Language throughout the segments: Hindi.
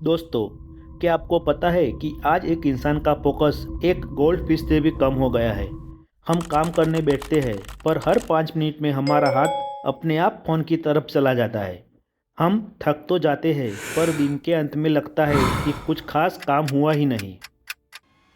दोस्तों, क्या आपको पता है कि आज एक इंसान का फोकस एक गोल्ड फिश से भी कम हो गया है। हम काम करने बैठते हैं पर हर 5 मिनट में हमारा हाथ अपने आप फोन की तरफ चला जाता है। हम थक तो जाते हैं पर दिन के अंत में लगता है कि कुछ खास काम हुआ ही नहीं।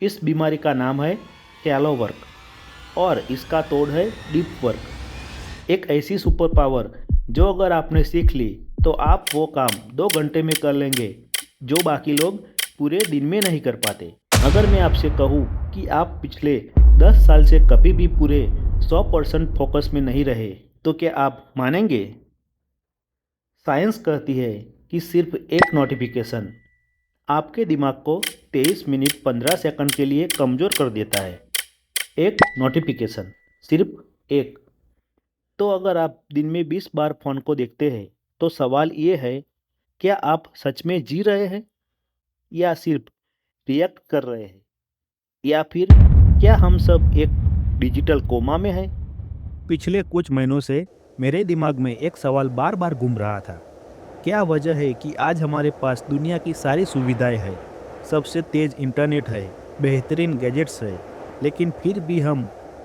इस बीमारी का नाम है शैलो वर्क और इसका तोड़ है डीप वर्क। एक ऐसी सुपर पावर जो अगर आपने सीख ली तो आप वो काम 2 घंटे में कर लेंगे जो बाकी लोग पूरे दिन में नहीं कर पाते। अगर मैं आपसे कहूँ कि आप पिछले 10 साल से कभी भी पूरे 100% फोकस में नहीं रहे तो क्या आप मानेंगे? साइंस कहती है कि सिर्फ एक नोटिफिकेशन आपके दिमाग को 23 मिनट 15 सेकंड के लिए कमज़ोर कर देता है। एक नोटिफिकेशन, सिर्फ एक। तो अगर आप दिन में 20 बार फ़ोन को देखते हैं तो सवाल ये है, क्या आप सच में जी रहे हैं या सिर्फ रिएक्ट कर रहे हैं? या फिर क्या हम सब एक डिजिटल कोमा में हैं? पिछले कुछ महीनों से मेरे दिमाग में एक सवाल बार बार घूम रहा था। क्या वजह है कि आज हमारे पास दुनिया की सारी सुविधाएं हैं, सबसे तेज इंटरनेट है, बेहतरीन गैजेट्स है, लेकिन फिर भी हम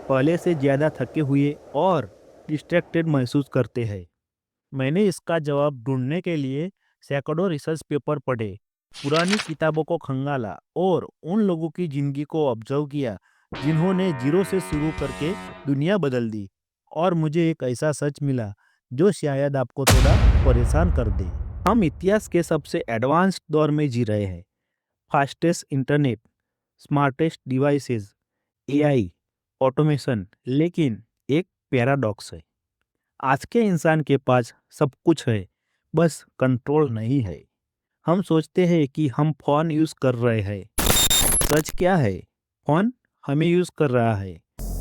पहले से ज़्यादा थके हुए और डिस्ट्रैक्टेड महसूस करते हैं। मैंने इसका जवाब ढूंढने के लिए सैकड़ों रिसर्च पेपर पढ़े, पुरानी किताबों को खंगाला और उन लोगों की जिंदगी को ऑब्जर्व किया जिन्होंने जीरो से शुरू करके दुनिया बदल दी। और मुझे एक ऐसा सच मिला जो शायद आपको थोड़ा परेशान कर दे। हम इतिहास के सबसे एडवांस्ड दौर में जी रहे हैं। Fastest internet, smartest devices, AI, automation, लेकिन एक पैराडॉक्स है। आज के इंसान के पास सब कुछ है, बस कंट्रोल नहीं है। हम सोचते हैं कि हम फोन यूज कर रहे हैं। सच क्या है? फोन हमें यूज कर रहा है।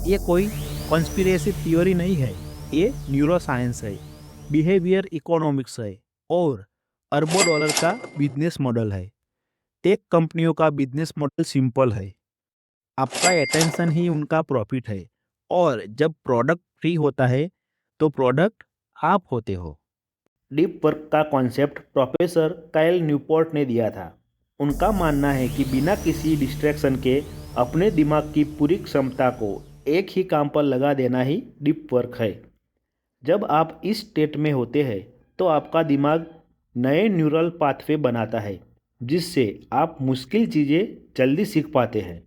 ये कोई कॉन्स्पिरेसी थ्योरी नहीं है, ये न्यूरो साइंस है, बिहेवियर इकोनॉमिक्स है और अरबों डॉलर का बिजनेस मॉडल है। टेक कंपनियों का बिजनेस मॉडल सिंपल है, आपका अटेंशन ही उनका प्रॉफिट है। और जब प्रोडक्ट फ्री होता है तो प्रोडक्ट आप होते हो। डीप वर्क का कॉन्सेप्ट प्रोफेसर काइल न्यूपोर्ट ने दिया था। उनका मानना है कि बिना किसी डिस्ट्रैक्शन के अपने दिमाग की पूरी क्षमता को एक ही काम पर लगा देना ही डीप वर्क है। जब आप इस स्टेट में होते हैं तो आपका दिमाग नए न्यूरल पाथवे बनाता है जिससे आप मुश्किल चीज़ें जल्दी सीख पाते हैं।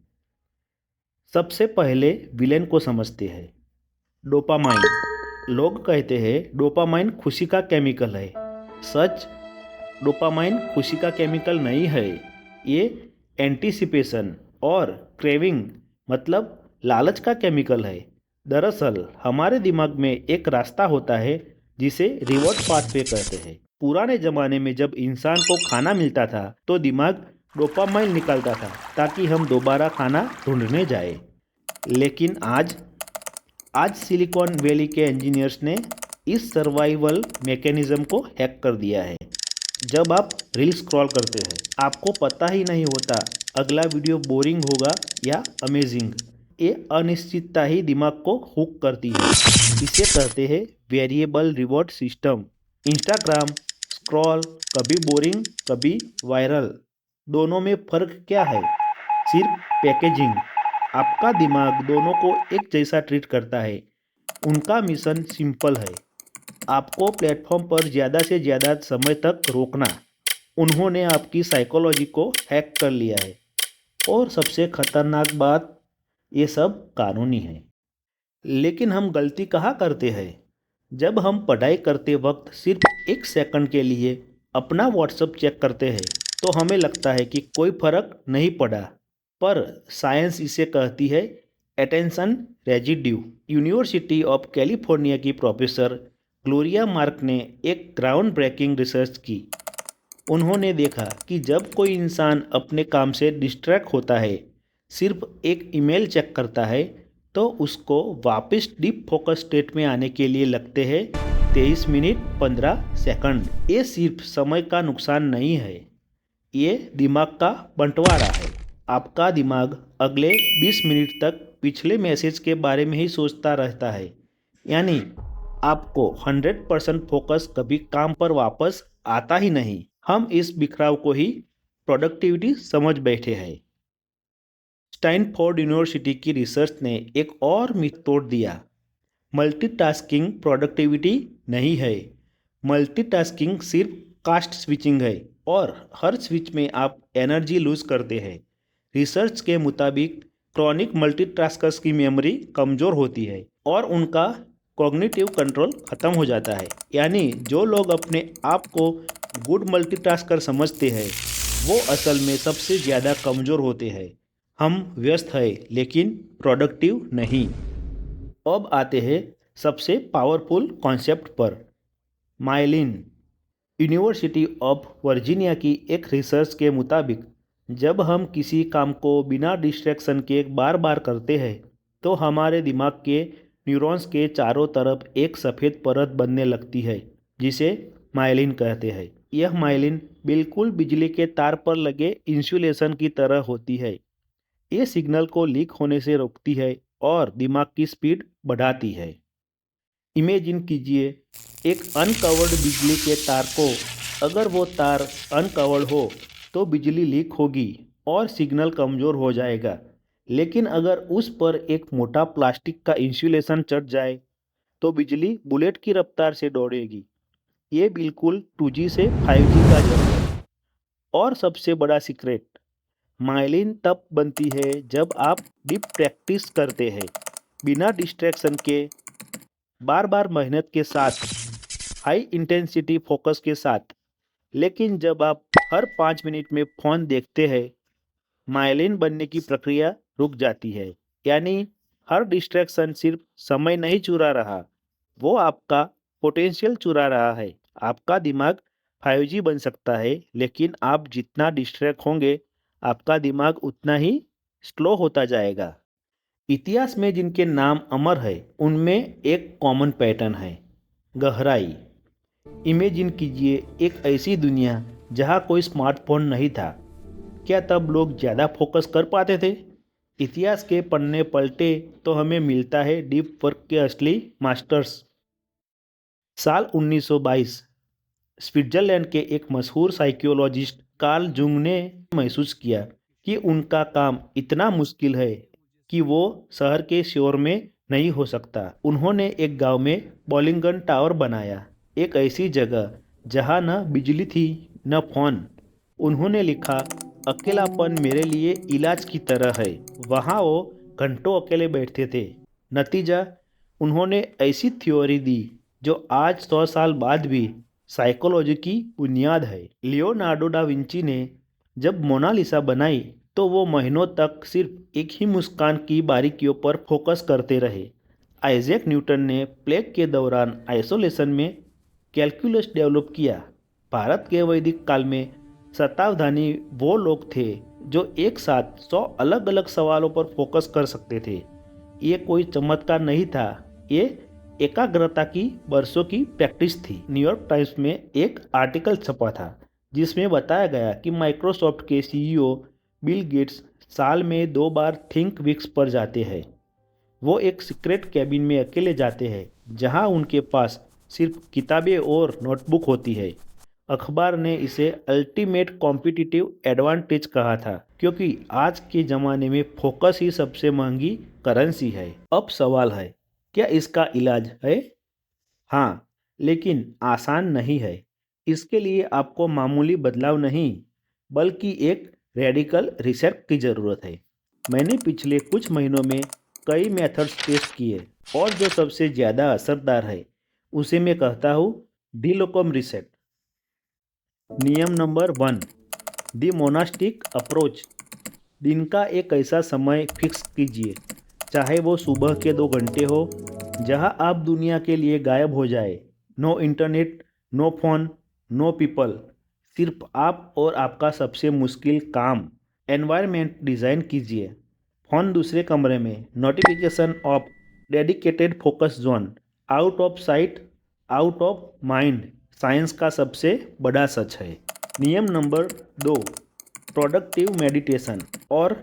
सबसे पहले विलेन को समझते हैं, डोपामाइन। लोग कहते हैं डोपामाइन खुशी का केमिकल है। सच, डोपामाइन खुशी का केमिकल नहीं है। ये एंटीसिपेशन और क्रेविंग मतलब लालच का केमिकल है। दरअसल हमारे दिमाग में एक रास्ता होता है जिसे रिवॉर्ड पाथवे कहते हैं। पुराने ज़माने में जब इंसान को खाना मिलता था तो दिमाग डोपामाइन निकालता था ताकि हम दोबारा खाना ढूंढने जाए। लेकिन आज आज सिलिकॉन वैली के इंजीनियर्स ने इस सर्वाइवल मैकेनिज्म को हैक कर दिया है। जब आप रील स्क्रॉल करते हैं आपको पता ही नहीं होता अगला वीडियो बोरिंग होगा या अमेजिंग। ये अनिश्चितता ही दिमाग को हुक करती है। इसे कहते हैं variable reward system. Instagram scroll, कभी बोरिंग कभी वायरल। दोनों में फ़र्क क्या है? सिर्फ पैकेजिंग। आपका दिमाग दोनों को एक जैसा ट्रीट करता है। उनका मिशन सिंपल है, आपको प्लेटफॉर्म पर ज़्यादा से ज़्यादा समय तक रोकना। उन्होंने आपकी साइकोलॉजी को हैक कर लिया है। और सबसे खतरनाक बात, ये सब कानूनी है। लेकिन हम गलती कहाँ करते हैं? जब हम पढ़ाई करते वक्त सिर्फ 1 सेकंड के लिए अपना व्हाट्सएप चेक करते हैं तो हमें लगता है कि कोई फर्क नहीं पड़ा। पर साइंस इसे कहती है attention residue. University of California की प्रोफेसर ग्लोरिया मार्क ने एक ग्राउंड ब्रेकिंग रिसर्च की। उन्होंने देखा कि जब कोई इंसान अपने काम से डिस्ट्रैक्ट होता है, सिर्फ एक ईमेल चेक करता है, तो उसको वापस डीप फोकस स्टेट में आने के लिए लगते हैं 23 मिनट 15 सेकंड। ये सिर्फ समय का नुकसान नहीं है, ये दिमाग का बंटवारा है। आपका दिमाग अगले 20 मिनट तक पिछले मैसेज के बारे में ही सोचता रहता है। यानी आपको 100% फोकस कभी काम पर वापस आता ही नहीं। हम इस बिखराव को ही प्रोडक्टिविटी समझ बैठे हैं। स्टैनफोर्ड यूनिवर्सिटी की रिसर्च ने एक और मिथ तोड़ दिया। मल्टीटास्किंग प्रोडक्टिविटी नहीं है। मल्टीटास्किंग सिर्फ कास्ट स्विचिंग है और हर स्विच में आप एनर्जी लूज करते हैं। रिसर्च के मुताबिक क्रॉनिक मल्टीटास्कर्स की मेमोरी कमज़ोर होती है और उनका कॉग्निटिव कंट्रोल ख़त्म हो जाता है। यानी जो लोग अपने आप को गुड मल्टीटास्कर समझते हैं वो असल में सबसे ज़्यादा कमज़ोर होते हैं। हम व्यस्त हैं लेकिन प्रोडक्टिव नहीं। अब आते हैं सबसे पावरफुल कॉन्सेप्ट पर। माइलिन। यूनिवर्सिटी ऑफ वर्जीनिया की एक रिसर्च के मुताबिक जब हम किसी काम को बिना डिस्ट्रैक्शन के बार बार करते हैं तो हमारे दिमाग के न्यूरॉन्स के चारों तरफ एक सफ़ेद परत बनने लगती है जिसे माइलिन कहते हैं। यह माइलिन बिल्कुल बिजली के तार पर लगे इंसुलेशन की तरह होती है। ये सिग्नल को लीक होने से रोकती है और दिमाग की स्पीड बढ़ाती है। इमेजिन कीजिए एक अनकवर्ड बिजली के तार को। अगर वो तार अनकवर्ड हो तो बिजली लीक होगी और सिग्नल कमज़ोर हो जाएगा। लेकिन अगर उस पर एक मोटा प्लास्टिक का इंसुलेशन चढ़ जाए तो बिजली बुलेट की रफ्तार से दौड़ेगी। ये बिल्कुल 2G से 5G का जंप है। और सबसे बड़ा सीक्रेट, माइलिन तब बनती है जब आप डीप प्रैक्टिस करते हैं, बिना डिस्ट्रैक्शन के, बार बार मेहनत के साथ, हाई इंटेंसिटी फोकस के साथ। लेकिन जब आप हर 5 मिनट में फ़ोन देखते हैं, माइलिन बनने की प्रक्रिया रुक जाती है। यानी हर डिस्ट्रैक्शन सिर्फ समय नहीं चुरा रहा, वो आपका पोटेंशियल चुरा रहा है। आपका दिमाग 5G बन सकता है लेकिन आप जितना डिस्ट्रैक्ट होंगे आपका दिमाग उतना ही स्लो होता जाएगा। इतिहास में जिनके नाम अमर है उनमें एक कॉमन पैटर्न है, गहराई। इमेजिन कीजिए एक ऐसी दुनिया जहाँ कोई स्मार्टफोन नहीं था। क्या तब लोग ज़्यादा फोकस कर पाते थे? इतिहास के पन्ने पलटे तो हमें मिलता है डीप वर्क के असली मास्टर्स। साल 1922 स्विट्जरलैंड के एक मशहूर साइकोलॉजिस्ट कार्ल जुंग ने महसूस किया कि उनका काम इतना मुश्किल है कि वो शहर के शोर में नहीं हो सकता। उन्होंने एक गांव में बॉलिंगन टावर बनाया, एक ऐसी जगह जहां न बिजली थी न फोन। उन्होंने लिखा, अकेलापन मेरे लिए इलाज की तरह है। वहाँ वो घंटों अकेले बैठते थे। नतीजा, उन्होंने ऐसी थ्योरी दी जो आज 100 साल बाद भी साइकोलॉजी की बुनियाद है। लियोनार्डो डा विंची ने जब मोनालिसा बनाई तो वो महीनों तक सिर्फ एक ही मुस्कान की बारीकियों पर फोकस करते रहे। आइजैक न्यूटन ने प्लेग के दौरान आइसोलेशन में कैलकुलस डेवलप किया। भारत के वैदिक काल में शतावधानी वो लोग थे जो एक साथ 100 अलग अलग सवालों पर फोकस कर सकते थे। ये कोई चमत्कार नहीं था, ये एकाग्रता की वर्षों की प्रैक्टिस थी। न्यूयॉर्क टाइम्स में एक आर्टिकल छपा था जिसमें बताया गया कि माइक्रोसॉफ्ट के CEO बिल गेट्स साल में 2 बार थिंक वीक्स पर जाते हैं। वो एक सीक्रेट कैबिन में अकेले जाते हैं जहां उनके पास सिर्फ किताबें और नोटबुक होती है। अखबार ने इसे अल्टीमेट कॉम्पिटिटिव एडवांटेज कहा था क्योंकि आज के ज़माने में फोकस ही सबसे महंगी करेंसी है। अब सवाल है, क्या इसका इलाज है? हाँ, लेकिन आसान नहीं है। इसके लिए आपको मामूली बदलाव नहीं बल्कि एक रेडिकल रिसेट की ज़रूरत है। मैंने पिछले कुछ महीनों में कई मेथड्स टेस्ट किए और जो सबसे ज़्यादा असरदार है उसे मैं कहता हूँ डिलोकम रिसेट। नियम नंबर 1, दी मोनास्टिक अप्रोच। दिन का एक ऐसा समय फिक्स कीजिए, चाहे वो सुबह के 2 घंटे हो, जहां आप दुनिया के लिए गायब हो जाए। No internet, no phone, no people, सिर्फ आप और आपका सबसे मुश्किल काम। एनवायरनमेंट डिज़ाइन कीजिए, फ़ोन दूसरे कमरे में, notification of, dedicated focus zone, out of sight out of mind science का सबसे बड़ा सच है। नियम नंबर 2, प्रोडक्टिव मेडिटेशन और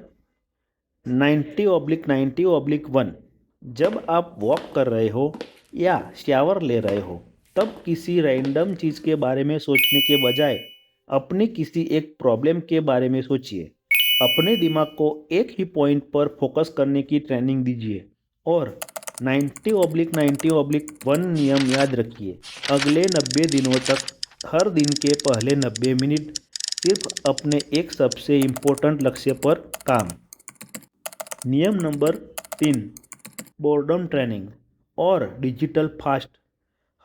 90/90/1। जब आप वॉक कर रहे हो या शावर ले रहे हो तब किसी रैंडम चीज़ के बारे में सोचने के बजाय अपनी किसी एक प्रॉब्लम के बारे में सोचिए। अपने दिमाग को एक ही पॉइंट पर फोकस करने की ट्रेनिंग दीजिए और 90/90/1 नियम याद रखिए। अगले 90 दिनों तक हर दिन के पहले 90 मिनट सिर्फ अपने एक सबसे इम्पोर्टेंट लक्ष्य पर काम। नियम नंबर 3, बोर्डम ट्रेनिंग और डिजिटल फास्ट।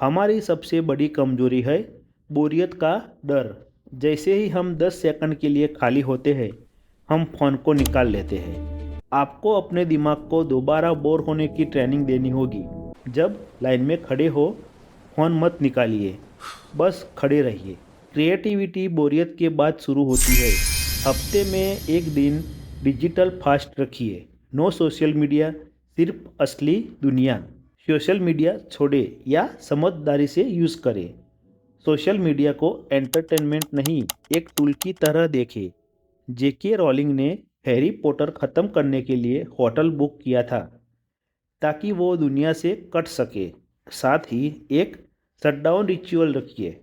हमारी सबसे बड़ी कमजोरी है बोरियत का डर। जैसे ही हम 10 सेकंड के लिए खाली होते हैं, हम फ़ोन को निकाल लेते हैं। आपको अपने दिमाग को दोबारा बोर होने की ट्रेनिंग देनी होगी। जब लाइन में खड़े हो, फ़ोन मत निकालिए, बस खड़े रहिए। क्रिएटिविटी बोरियत के बाद शुरू होती है। हफ्ते में एक दिन डिजिटल फास्ट रखिए। नो सोशल मीडिया, सिर्फ असली दुनिया। सोशल मीडिया छोड़े या समझदारी से यूज़ करें। सोशल मीडिया को एंटरटेनमेंट नहीं, एक टूल की तरह देखें। जेके रॉलिंग ने हैरी पॉटर ख़त्म करने के लिए होटल बुक किया था ताकि वो दुनिया से कट सके। साथ ही एक शटडाउन रिचुअल रखिए।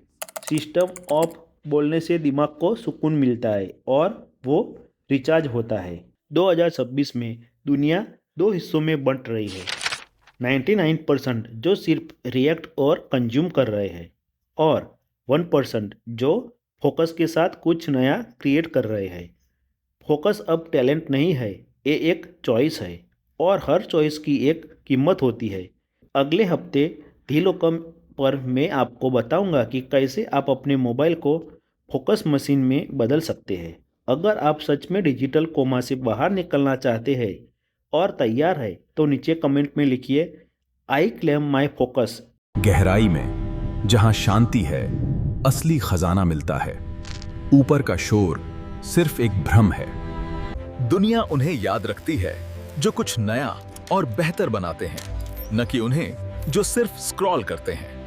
सिस्टम ऑफ बोलने से दिमाग को सुकून मिलता है और वो रिचार्ज होता है। 2026 में दुनिया 2 हिस्सों में बंट रही है। 99% जो सिर्फ रिएक्ट और कंज्यूम कर रहे हैं और 1% जो फोकस के साथ कुछ नया क्रिएट कर रहे हैं। फोकस अब टैलेंट नहीं है, ये एक चॉइस है और हर चॉइस की एक कीमत होती है। अगले हफ्ते ढीलोकम पर मैं आपको बताऊंगा कि कैसे आप अपने मोबाइल को फोकस मशीन में बदल सकते हैं। अगर आप सच में डिजिटल कोमा से बाहर निकलना चाहते हैं और तैयार है तो नीचे कमेंट में लिखिए, आई क्लेम माई फोकस। गहराई में जहां शांति है, असली खजाना मिलता है। ऊपर का शोर सिर्फ एक भ्रम है। दुनिया उन्हें याद रखती है जो कुछ नया और बेहतर बनाते हैं, न कि उन्हें जो सिर्फ स्क्रॉल करते हैं।